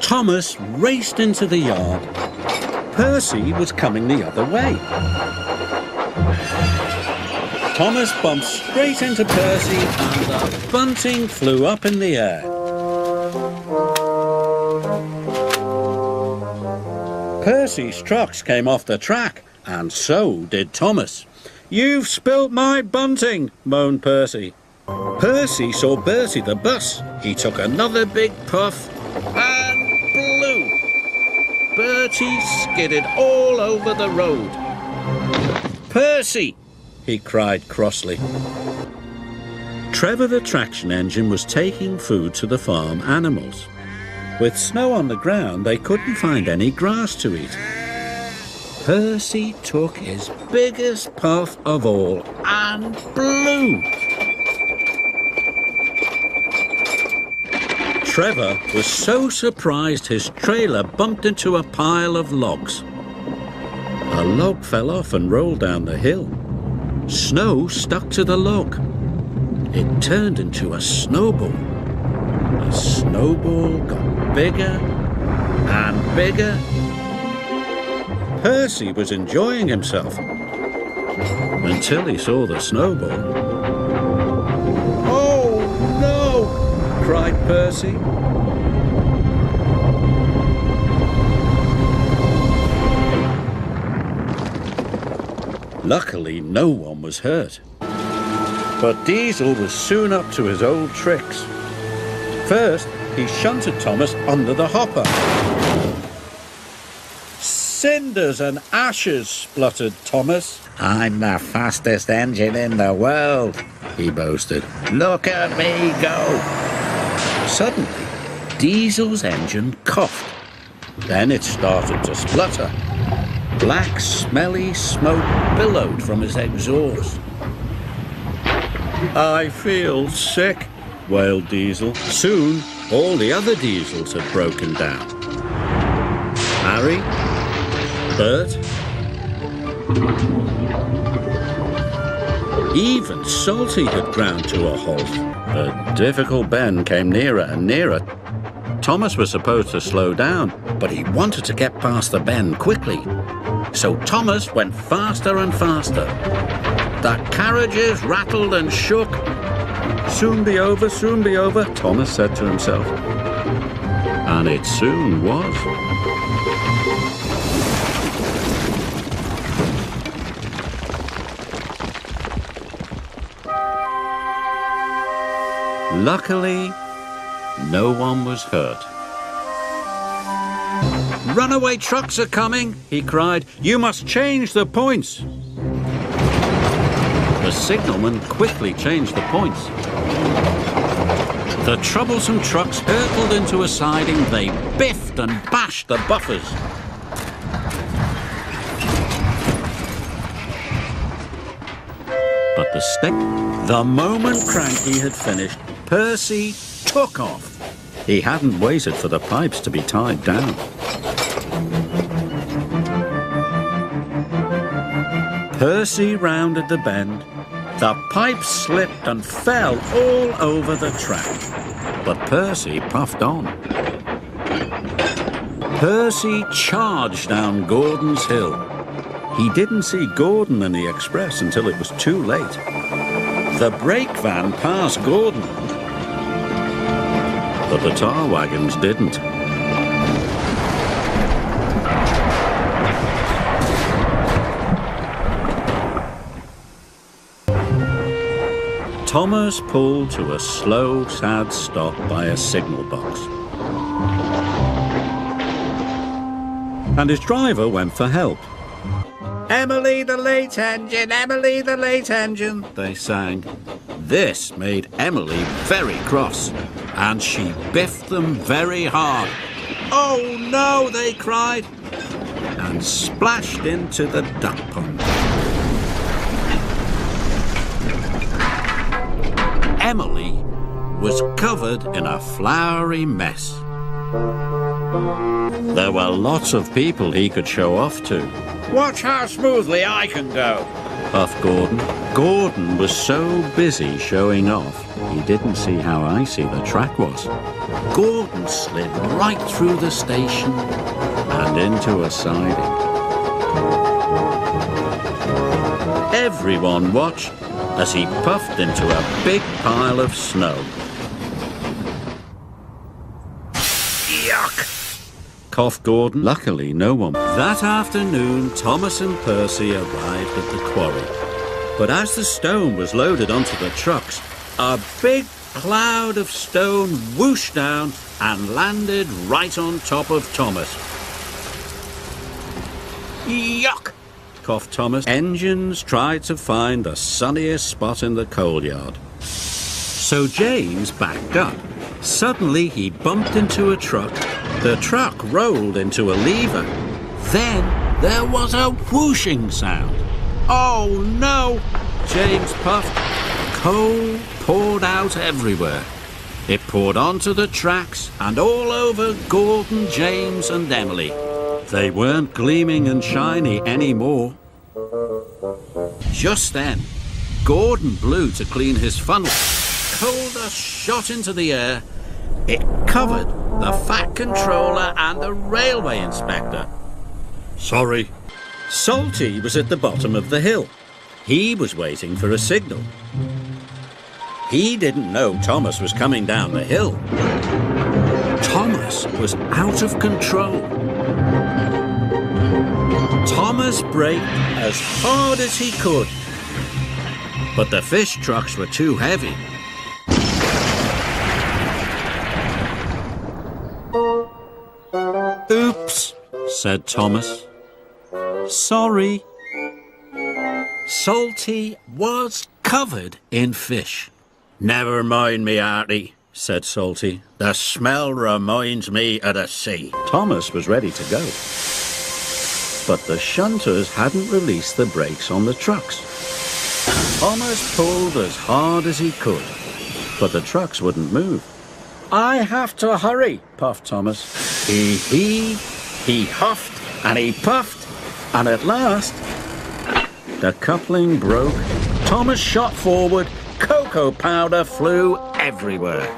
Thomas raced into the yard. Percy was coming the other way. Thomas bumped straight into Percy and the bunting flew up in the air. Percy's trucks came off the track, and so did Thomas. "You've spilt my bunting," moaned Percy. Percy saw Bertie the bus. He took another big puff and blew. Bertie skidded all over the road. "Percy!" he cried crossly. Trevor the traction engine was taking food to the farm animals. With snow on the ground, they couldn't find any grass to eat. Percy took his biggest puff of all and blew. Trevor was so surprised his trailer bumped into a pile of logs. A log fell off and rolled down the hill. Snow stuck to the log. It turned into a snowball. The snowball got bigger and bigger. Percy was enjoying himself until he saw the snowball. "Oh no!" cried Percy. Luckily, no one was hurt. But Diesel was soon up to his old tricks. First, he shunted Thomas under the hopper. "Cinders and ashes," spluttered Thomas. "I'm the fastest engine in the world," he boasted. "Look at me go." Suddenly, Diesel's engine coughed. Then it started to splutter. Black, smelly smoke billowed from his exhaust. "I feel sick," wailed Diesel. Soon, all the other Diesels had broken down. Harry, Bert, even Salty had ground to a halt. The difficult bend came nearer and nearer. Thomas was supposed to slow down, but he wanted to get past the bend quickly. So Thomas went faster and faster. The carriages rattled and shook. "Soon be over, Thomas said to himself. And it soon was. Luckily, no one was hurt. "Runaway trucks are coming," he cried. "You must change the points." The signalman quickly changed the points. The troublesome trucks hurtled into a siding. They biffed and bashed the buffers. But the moment Cranky had finished, Percy took off. He hadn't waited for the pipes to be tied down. Percy rounded the bend. The pipes slipped and fell all over the track. But Percy puffed on. Percy charged down Gordon's Hill. He didn't see Gordon and the express until it was too late. The brake van passed Gordon, but the tar wagons didn't. Thomas pulled to a slow, sad stop by a signal box. And his driver went for help. "Emily the late engine, Emily the late engine," they sang. This made Emily very cross, and she biffed them very hard. "Oh no," they cried, and splashed into the duck pond. Emily was covered in a floury mess. There were lots of people he could show off to. "Watch how smoothly I can go," puffed Gordon. Gordon was so busy showing off, He didn't see how icy the track was. Gordon slid right through the station and into a siding. Everyone watched as he puffed into a big pile of snow. Yuck! Coughed Gordon. Luckily, no one. That afternoon, Thomas and Percy arrived at the quarry. But as the stone was loaded onto the trucks, a big cloud of stone whooshed down and landed right on top of Thomas. Yuck! Coughed Thomas. Engines tried to find the sunniest spot in the coal yard. So James backed up. Suddenly he bumped into a truck. The truck rolled into a lever. Then there was a whooshing sound. Oh no! James puffed. Coal poured out everywhere. It poured onto the tracks and all over Gordon, James and Emily. They weren't gleaming and shiny anymore. Just then, Gordon blew to clean his funnel. Coal dust shot into the air. It covered the Fat Controller and the railway inspector. Sorry. Salty was at the bottom of the hill. He was waiting for a signal. He didn't know Thomas was coming down the hill. Thomas was out of control. Thomas braked as hard as he could, but the fish trucks were too heavy. Oops, said Thomas. Sorry. Salty was covered in fish. Never mind me, Artie, said Salty. The smell reminds me of the sea. Thomas was ready to go. But the shunters hadn't released the brakes on the trucks. Thomas pulled as hard as he could, but the trucks wouldn't move. I have to hurry, puffed Thomas. He heaved, he huffed, and he puffed, and at last, the coupling broke. Thomas shot forward, cocoa powder flew everywhere.